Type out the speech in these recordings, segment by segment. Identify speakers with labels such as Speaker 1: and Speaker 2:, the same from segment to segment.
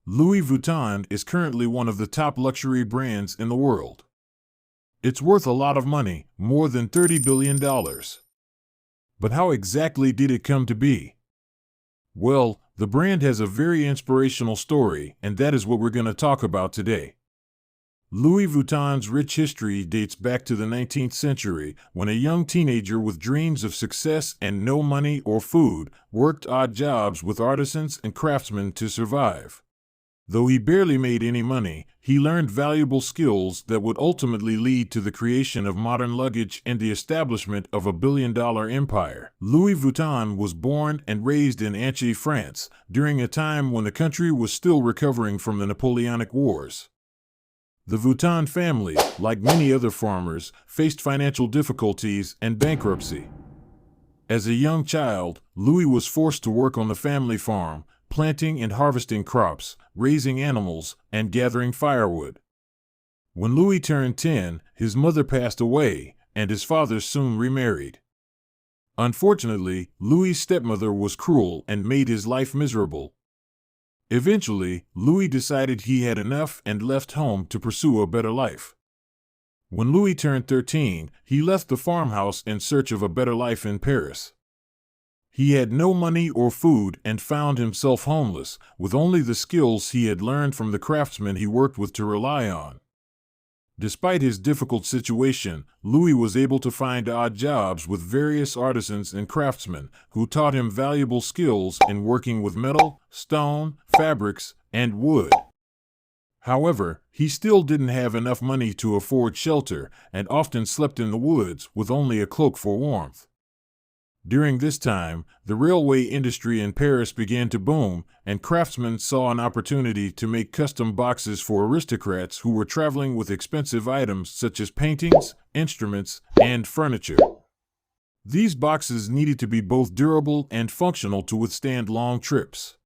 Speaker 1: Louis Vuitton is currently one of the top luxury brands in the world. It's worth a lot of money, more than $30 billion. But how exactly did it come to be? Well, the brand has a very inspirational story, and that is what we're going to talk about today. Louis Vuitton's rich history dates back to the 19th century, when a young teenager with dreams of success and no money or food worked odd jobs with artisans and craftsmen to survive. Though he barely made any money, he learned valuable skills that would ultimately lead to the creation of modern luggage and the establishment of a billion-dollar empire. Louis Vuitton was born and raised in Anchy, France, during a time when the country was still recovering from the Napoleonic Wars. The Vuitton family, like many other farmers, faced financial difficulties and bankruptcy. As a young child, Louis was forced to work on the family farm, planting and harvesting crops, raising animals, and gathering firewood. When Louis turned 10, his mother passed away, and his father soon remarried. Unfortunately, Louis's stepmother was cruel and made his life miserable. Eventually, Louis decided he had enough and left home to pursue a better life. When Louis turned 13, he left the farmhouse in search of a better life in Paris. He had no money or food and found himself homeless, with only the skills he had learned from the craftsmen he worked with to rely on. Despite his difficult situation, Louis was able to find odd jobs with various artisans and craftsmen who taught him valuable skills in working with metal, stone, fabrics, and wood. However, he still didn't have enough money to afford shelter and often slept in the woods with only a cloak for warmth. During this time, the railway industry in Paris began to boom, and craftsmen saw an opportunity to make custom boxes for aristocrats who were traveling with expensive items such as paintings, instruments, and furniture. These boxes needed to be both durable and functional to withstand long trips.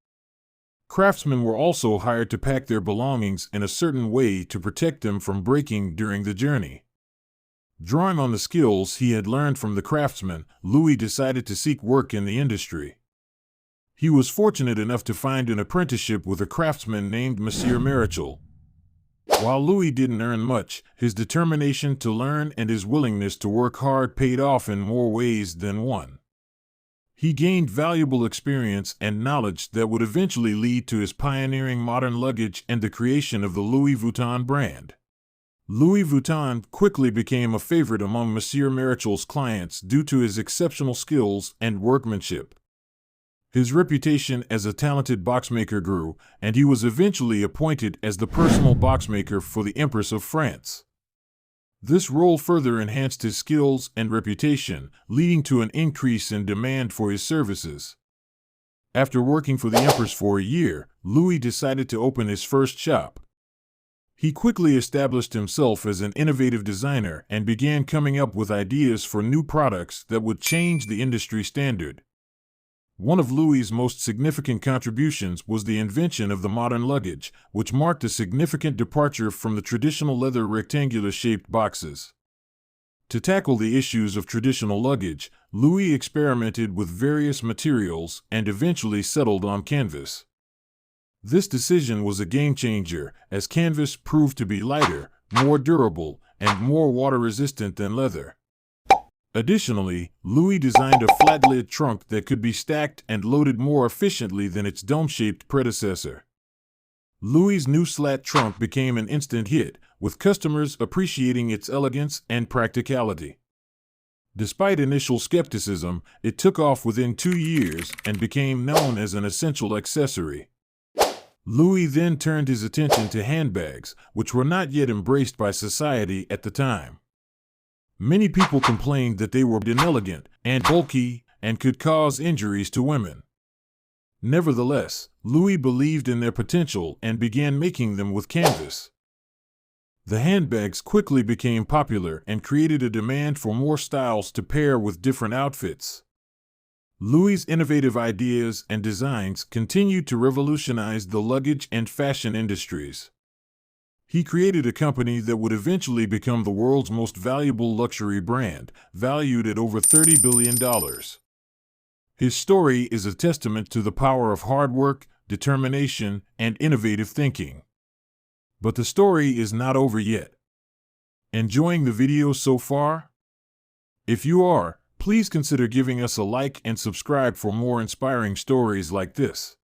Speaker 1: Craftsmen were also hired to pack their belongings in a certain way to protect them from breaking during the journey. Drawing on the skills he had learned from the craftsmen, Louis decided to seek work in the industry. He was fortunate enough to find an apprenticeship with a craftsman named Monsieur Marichal. While Louis didn't earn much, his determination to learn and his willingness to work hard paid off in more ways than one. He gained valuable experience and knowledge that would eventually lead to his pioneering modern luggage and the creation of the Louis Vuitton brand. Louis Vuitton quickly became a favorite among Monsieur Marichal's clients due to his exceptional skills and workmanship. His reputation as a talented boxmaker grew, and he was eventually appointed as the personal boxmaker for the Empress of France. This role further enhanced his skills and reputation, leading to an increase in demand for his services. After working for the Empress for a year, Louis decided to open his first shop. He quickly established himself as an innovative designer and began coming up with ideas for new products that would change the industry standard. One of Louis's most significant contributions was the invention of the modern luggage, which marked a significant departure from the traditional leather rectangular-shaped boxes. To tackle the issues of traditional luggage, Louis experimented with various materials and eventually settled on canvas. This decision was a game-changer, as canvas proved to be lighter, more durable, and more water-resistant than leather. Additionally, Louis designed a flat-lid trunk that could be stacked and loaded more efficiently than its dome-shaped predecessor. Louis's new slat trunk became an instant hit, with customers appreciating its elegance and practicality. Despite initial skepticism, it took off within 2 years and became known as an essential accessory. Louis then turned his attention to handbags, which were not yet embraced by society at the time. Many people complained that they were inelegant and bulky and could cause injuries to women. Nevertheless, Louis believed in their potential and began making them with canvas. The handbags quickly became popular and created a demand for more styles to pair with different outfits. Louis's innovative ideas and designs continued to revolutionize the luggage and fashion industries. He created a company that would eventually become the world's most valuable luxury brand, valued at over $30 billion. His story is a testament to the power of hard work, determination, and innovative thinking. But the story is not over yet. Enjoying the video so far? If you are, please consider giving us a like and subscribe for more inspiring stories like this.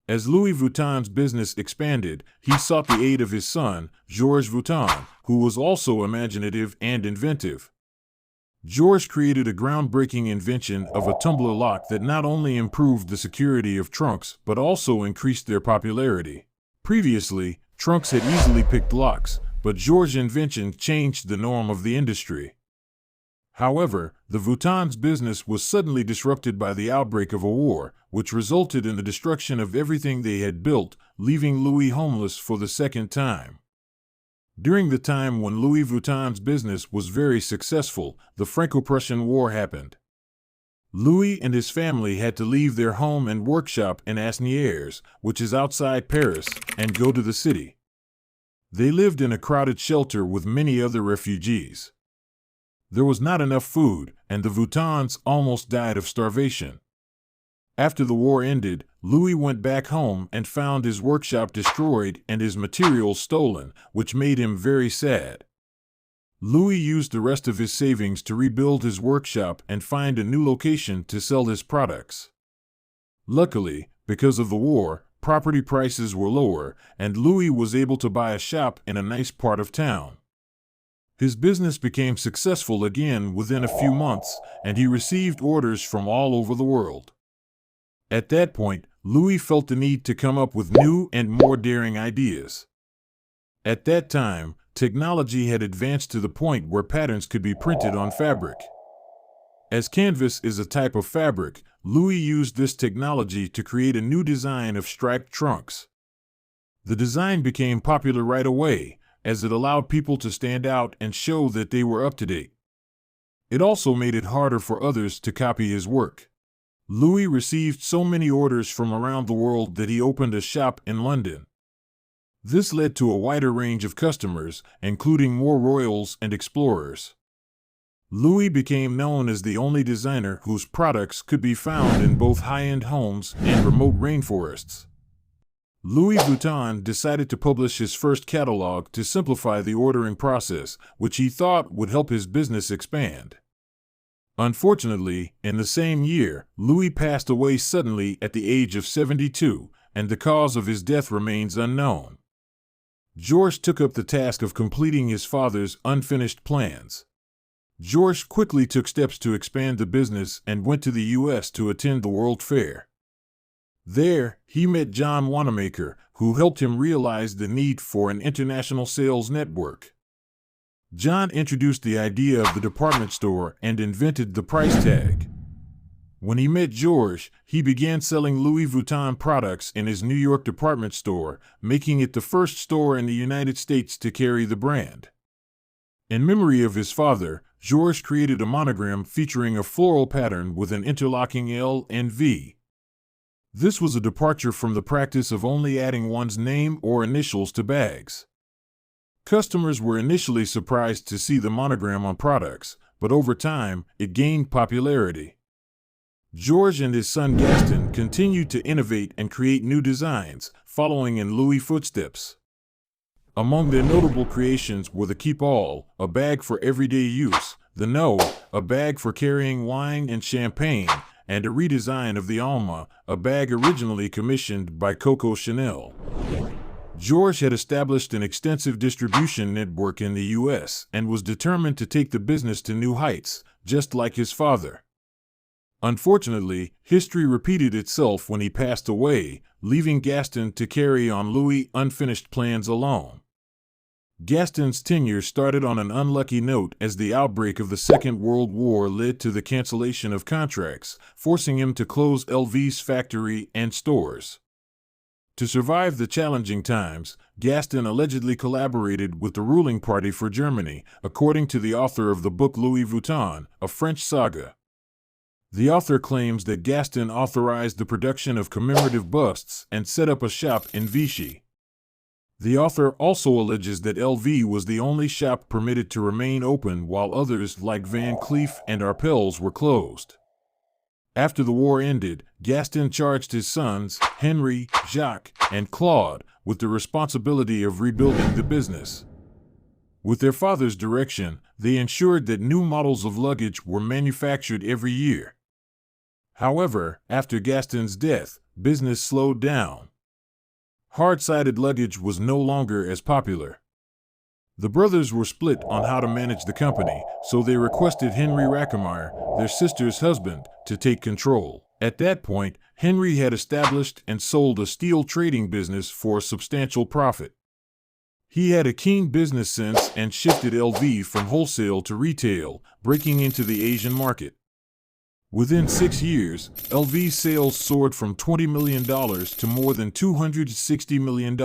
Speaker 1: As Louis Vuitton's business expanded, he sought the aid of his son, Georges Vuitton, who was also imaginative and inventive. Georges created a groundbreaking invention of a tumbler lock that not only improved the security of trunks but also increased their popularity. Previously, trunks had easily picked locks, but Georges' invention changed the norm of the industry. However, the Vuitton's business was suddenly disrupted by the outbreak of a war, which resulted in the destruction of everything they had built, leaving Louis homeless for the second time. During the time when Louis Vuitton's business was very successful, the Franco-Prussian War happened. Louis and his family had to leave their home and workshop in Asnières, which is outside Paris, and go to the city. They lived in a crowded shelter with many other refugees. There was not enough food, and the Vuittons almost died of starvation. After the war ended, Louis went back home and found his workshop destroyed and his materials stolen, which made him very sad. Louis used the rest of his savings to rebuild his workshop and find a new location to sell his products. Luckily, because of the war, property prices were lower, and Louis was able to buy a shop in a nice part of town. His business became successful again within a few months, and he received orders from all over the world. At that point, Louis felt the need to come up with new and more daring ideas. At that time, technology had advanced to the point where patterns could be printed on fabric. As canvas is a type of fabric, Louis used this technology to create a new design of striped trunks. The design became popular right away, as it allowed people to stand out and show that they were up to date. It also made it harder for others to copy his work. Louis received so many orders from around the world that he opened a shop in London. This led to a wider range of customers, including more royals and explorers. Louis became known as the only designer whose products could be found in both high-end homes and remote rainforests. Louis Vuitton decided to publish his first catalog to simplify the ordering process, which he thought would help his business expand. Unfortunately, in the same year, Louis passed away suddenly at the age of 72, and the cause of his death remains unknown. Georges took up the task of completing his father's unfinished plans. Georges quickly took steps to expand the business and went to the U.S. to attend the World Fair. There, he met John Wanamaker, who helped him realize the need for an international sales network. John introduced the idea of the department store and invented the price tag. When he met Georges, he began selling Louis Vuitton products in his New York department store, making it the first store in the United States to carry the brand. In memory of his father, Georges created a monogram featuring a floral pattern with an interlocking L and V. This was a departure from the practice of only adding one's name or initials to bags. Customers were initially surprised to see the monogram on products, but over time, it gained popularity. Georges and his son Gaston continued to innovate and create new designs, following in Louis' footsteps. Among their notable creations were the Keep All, a bag for everyday use, the No, a bag for carrying wine and champagne, and a redesign of the Alma, a bag originally commissioned by Coco Chanel. Georges had established an extensive distribution network in the U.S. and was determined to take the business to new heights, just like his father. Unfortunately, history repeated itself when he passed away, leaving Gaston to carry on Louis' unfinished plans alone. Gaston's tenure started on an unlucky note as the outbreak of the Second World War led to the cancellation of contracts, forcing him to close LV's factory and stores. To survive the challenging times, Gaston allegedly collaborated with the ruling party for Germany, according to the author of the book Louis Vuitton, a French saga. The author claims that Gaston authorized the production of commemorative busts and set up a shop in Vichy. The author also alleges that LV was the only shop permitted to remain open while others like Van Cleef and Arpels were closed. After the war ended, Gaston charged his sons, Henry, Jacques, and Claude, with the responsibility of rebuilding the business. With their father's direction, they ensured that new models of luggage were manufactured every year. However, after Gaston's death, business slowed down. Hard-sided luggage was no longer as popular. The brothers were split on how to manage the company, so they requested Henry Rackemeyer, their sister's husband, to take control. At that point, Henry had established and sold a steel trading business for a substantial profit. He had a keen business sense and shifted LV from wholesale to retail, breaking into the Asian market. Within 6 years, LV's sales soared from $20 million to more than $260 million.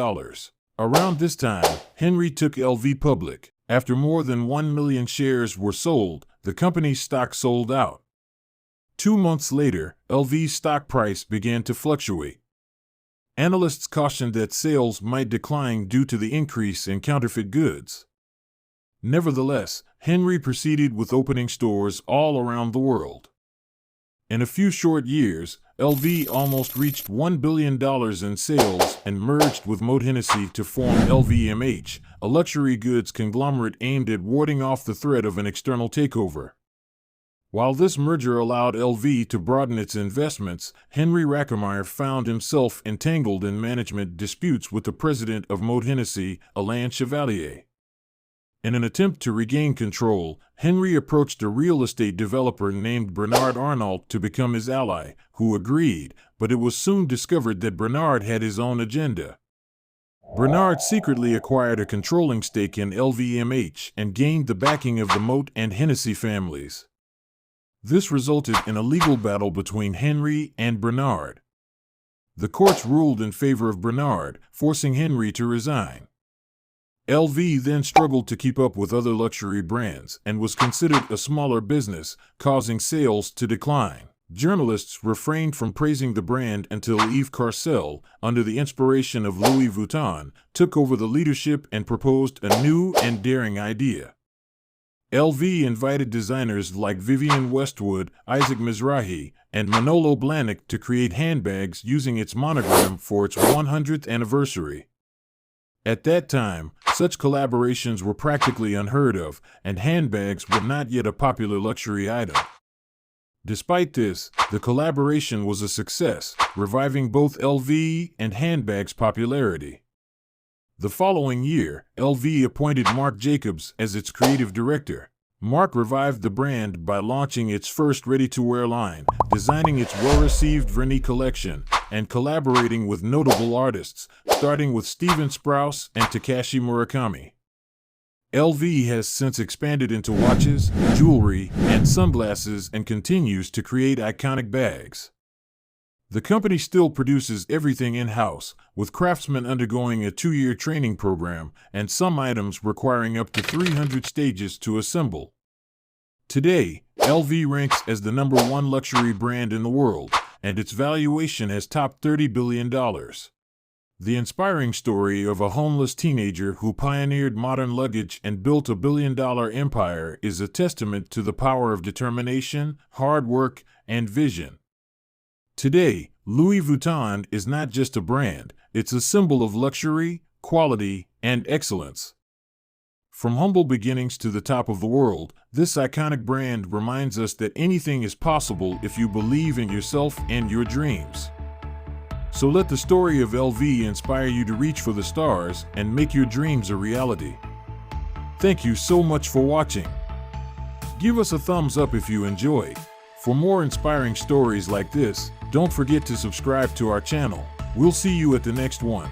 Speaker 1: Around this time, Henry took LV public. After more than 1 million shares were sold, the company's stock sold out. 2 months later, LV's stock price began to fluctuate. Analysts cautioned that sales might decline due to the increase in counterfeit goods. Nevertheless, Henry proceeded with opening stores all around the world. In a few short years, LV almost reached $1 billion in sales and merged with Moët Hennessy to form LVMH, a luxury goods conglomerate aimed at warding off the threat of an external takeover. While this merger allowed LV to broaden its investments, Henry Rackemeyer found himself entangled in management disputes with the president of Moët Hennessy, Alain Chevalier. In an attempt to regain control, Henry approached a real estate developer named Bernard Arnault to become his ally, who agreed, but it was soon discovered that Bernard had his own agenda. Bernard secretly acquired a controlling stake in LVMH and gained the backing of the Moët and Hennessy families. This resulted in a legal battle between Henry and Bernard. The courts ruled in favor of Bernard, forcing Henry to resign. LV then struggled to keep up with other luxury brands and was considered a smaller business, causing sales to decline. Journalists refrained from praising the brand until Yves Carcel, under the inspiration of Louis Vuitton, took over the leadership and proposed a new and daring idea. LV invited designers like Vivienne Westwood, Isaac Mizrahi, and Manolo Blahnik to create handbags using its monogram for its 100th anniversary. At that time, such collaborations were practically unheard of, and handbags were not yet a popular luxury item. Despite this, the collaboration was a success, reviving both LV and handbags' popularity. The following year, LV appointed Marc Jacobs as its creative director. Marc revived the brand by launching its first ready-to-wear line, designing its well-received Vernis collection, and collaborating with notable artists, starting with Steven Sprouse and Takashi Murakami. LV has since expanded into watches, jewelry, and sunglasses and continues to create iconic bags. The company still produces everything in-house, with craftsmen undergoing a 2-year training program and some items requiring up to 300 stages to assemble. Today, LV ranks as the #1 luxury brand in the world, and its valuation has topped $30 billion. The inspiring story of a homeless teenager who pioneered modern luggage and built a billion-dollar empire is a testament to the power of determination, hard work, and vision. Today, Louis Vuitton is not just a brand, it's a symbol of luxury, quality, and excellence. From humble beginnings to the top of the world, this iconic brand reminds us that anything is possible if you believe in yourself and your dreams. So let the story of LV inspire you to reach for the stars and make your dreams a reality. Thank you so much for watching. Give us a thumbs up if you enjoyed. For more inspiring stories like this, don't forget to subscribe to our channel. We'll see you at the next one.